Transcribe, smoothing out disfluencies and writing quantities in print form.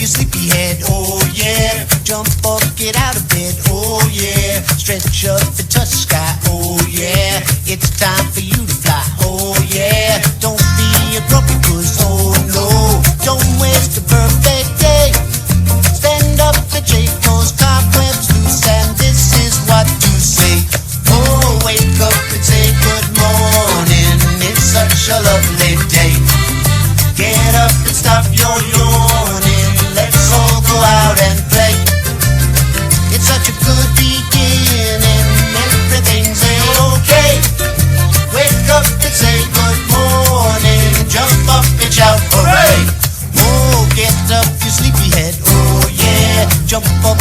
your sleepyhead, oh yeah. Jump up, get out of bed, oh yeah. Stretch up and touch the sky, oh yeah. It's time for you to fly, oh yeah. Don't be a grumpy puss, oh no. Don't waste a perfect day. Stand up and shake those cobwebs loose, and this is what to say. Oh, wake up and say good morning. It's such a lovely day. Get up and stop your yawning. Let's all go out and play. It's such a good beginning. Everything's a-okay. Wake up and say good morning. Jump up and shout hooray. Oh, get up, you sleepyhead. Oh yeah. Jump up